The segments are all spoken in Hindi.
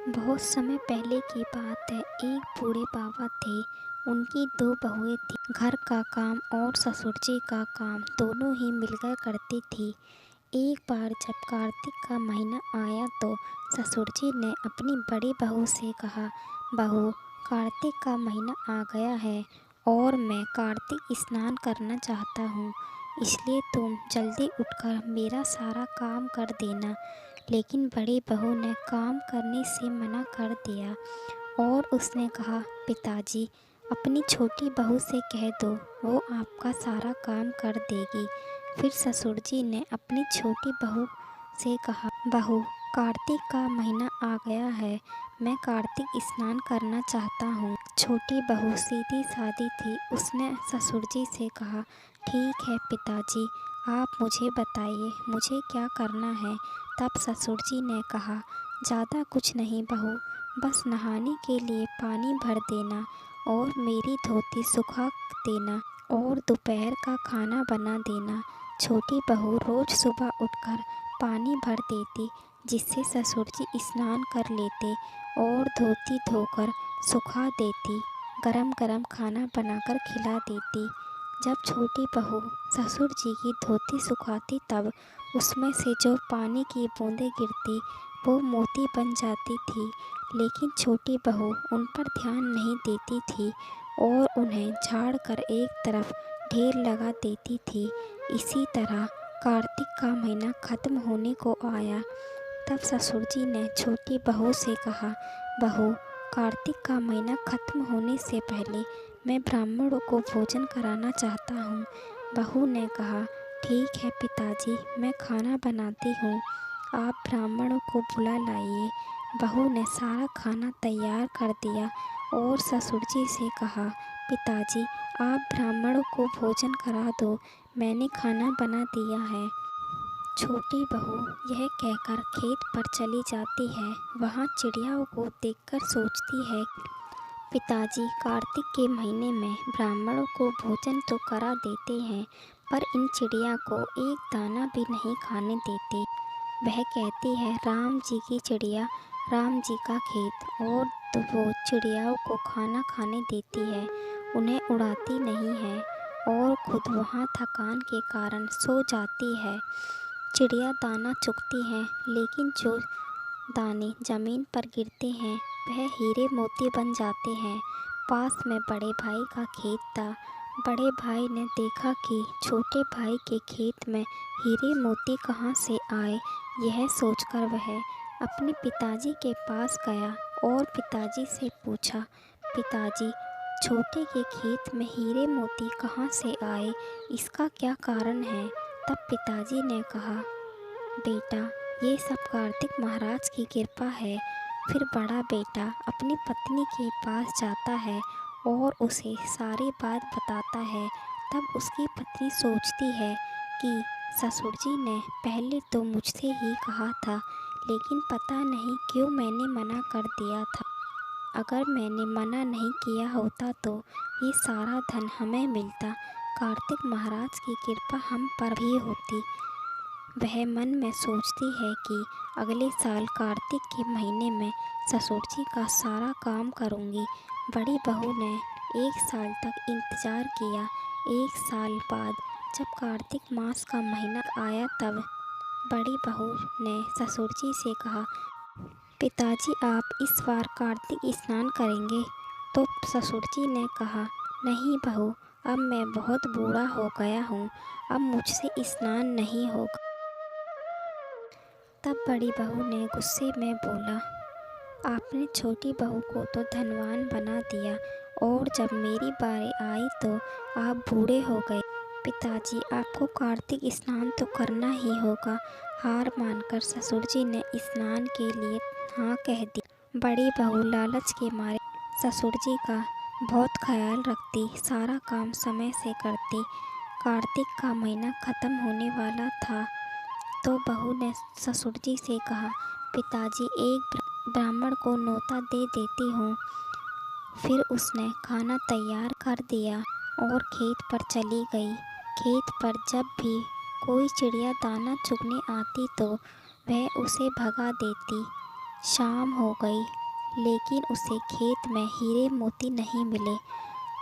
बहुत समय पहले की बात है। एक बूढ़े बाबा थे। उनकी दो बहुएं थीं। घर का काम और ससुर जी का काम दोनों ही मिलकर करती थी। एक बार जब कार्तिक का महीना आया तो ससुर जी ने अपनी बड़ी बहू से कहा, बहू, कार्तिक का महीना आ गया है और मैं कार्तिक स्नान करना चाहता हूँ, इसलिए तुम जल्दी उठकर मेरा सारा काम कर देना। लेकिन बड़ी बहू ने काम करने से मना कर दिया और उसने कहा, पिताजी, अपनी छोटी बहू से कह दो, वो आपका सारा काम कर देगी। फिर ससुर जी ने अपनी छोटी बहू से कहा, बहू, कार्तिक का महीना आ गया है, मैं कार्तिक स्नान करना चाहता हूँ। छोटी बहू सीधी सादी थी। उसने ससुर जी से कहा, ठीक है पिताजी, आप मुझे बताइए, मुझे क्या करना है। तब ससुर जी ने कहा, ज़्यादा कुछ नहीं बहू, बस नहाने के लिए पानी भर देना और मेरी धोती सुखा देना और दोपहर का खाना बना देना। छोटी बहू रोज़ सुबह उठकर पानी भर देती, जिससे ससुर जी स्नान कर लेते और धोती धोकर सुखा देती, गरम गरम खाना बनाकर खिला देती। जब छोटी बहू ससुर जी की धोती सुखाती तब उसमें से जो पानी की बूंदें गिरती वो मोती बन जाती थी। लेकिन छोटी बहू उन पर ध्यान नहीं देती थी और उन्हें झाड़ कर एक तरफ ढेर लगा देती थी। इसी तरह कार्तिक का महीना ख़त्म होने को आया। तब ससुर जी ने छोटी बहू से कहा, बहू, कार्तिक का महीना ख़त्म होने से पहले मैं ब्राह्मणों को भोजन कराना चाहता हूँ। बहू ने कहा, ठीक है पिताजी, मैं खाना बनाती हूँ, आप ब्राह्मणों को बुला लाइए। बहू ने सारा खाना तैयार कर दिया और ससुर जी से कहा, पिताजी, आप ब्राह्मणों को भोजन करा दो, मैंने खाना बना दिया है। छोटी बहू यह कहकर खेत पर चली जाती है। वहाँ चिड़ियाओं को देखकर सोचती है, पिताजी कार्तिक के महीने में ब्राह्मणों को भोजन तो करा देते हैं, पर इन चिड़िया को एक दाना भी नहीं खाने देते। वह कहती है, राम जी की चिड़िया, राम जी का खेत, और तो वो चिड़ियाओं को खाना खाने देती है, उन्हें उड़ाती नहीं है और खुद वहाँ थकान के कारण सो जाती है। चिड़िया दाना चुगती हैं, लेकिन जो दाने ज़मीन पर गिरते हैं वह हीरे मोती बन जाते हैं। पास में बड़े भाई का खेत था। बड़े भाई ने देखा कि छोटे भाई के खेत में हीरे मोती कहाँ से आए। यह सोचकर वह अपने पिताजी के पास गया और पिताजी से पूछा, पिताजी, छोटे के खेत में हीरे मोती कहाँ से आए, इसका क्या कारण है। तब पिताजी ने कहा, बेटा, ये सब कार्तिक महाराज की कृपा है। फिर बड़ा बेटा अपनी पत्नी के पास जाता है और उसे सारी बात बताता है। तब उसकी पत्नी सोचती है कि ससुर जी ने पहले तो मुझसे ही कहा था, लेकिन पता नहीं क्यों मैंने मना कर दिया था। अगर मैंने मना नहीं किया होता तो ये सारा धन हमें मिलता, कार्तिक महाराज की कृपा हम पर भी होती। वह मन में सोचती है कि अगले साल कार्तिक के महीने में ससुर जी का सारा काम करूँगी। बड़ी बहू ने 1 साल तक इंतज़ार किया। 1 साल बाद जब कार्तिक मास का महीना आया तब बड़ी बहू ने ससुर जी से कहा, पिताजी, आप इस बार कार्तिक स्नान करेंगे। तो ससुर जी ने कहा, नहीं बहू, अब मैं बहुत बूढ़ा हो गया हूँ, अब मुझसे स्नान नहीं होगा। तब बड़ी बहू ने गुस्से में बोला, आपने छोटी बहू को तो धनवान बना दिया और जब मेरी बारी आई तो आप बूढ़े हो गए। पिताजी, आपको कार्तिक स्नान तो करना ही होगा। हार मानकर ससुर जी ने स्नान के लिए हाँ कह दी। बड़ी बहू लालच के मारे ससुर जी का बहुत ख्याल रखती, सारा काम समय से करती। कार्तिक का महीना ख़त्म होने वाला था तो बहू ने ससुर जी से कहा, पिताजी, एक ब्राह्मण को न्योता दे देती हूँ। फिर उसने खाना तैयार कर दिया और खेत पर चली गई। खेत पर जब भी कोई चिड़िया दाना चुगने आती तो वह उसे भगा देती। शाम हो गई लेकिन उसे खेत में हीरे मोती नहीं मिले।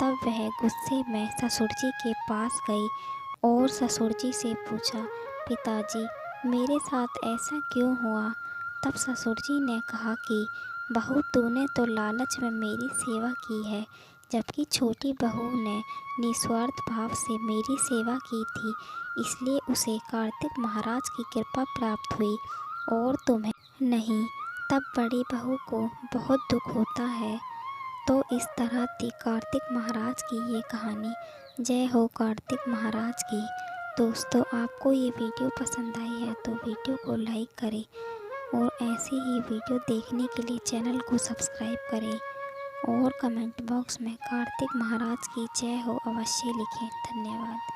तब वह गुस्से में ससुर जी के पास गई और ससुर जी से पूछा, पिताजी मेरे साथ ऐसा क्यों हुआ। तब ससुर जी ने कहा कि बहू तूने तो लालच में मेरी सेवा की है, जबकि छोटी बहू ने निस्वार्थ भाव से मेरी सेवा की थी, इसलिए उसे कार्तिक महाराज की कृपा प्राप्त हुई और तुम्हें नहीं। तब बड़ी बहू को बहुत दुख होता है। तो इस तरह थी कार्तिक महाराज की ये कहानी। जय हो कार्तिक महाराज की। दोस्तों आपको ये वीडियो पसंद आई है तो वीडियो को लाइक करें और ऐसी ही वीडियो देखने के लिए चैनल को सब्सक्राइब करें और कमेंट बॉक्स में कार्तिक महाराज की जय हो अवश्य लिखें। धन्यवाद।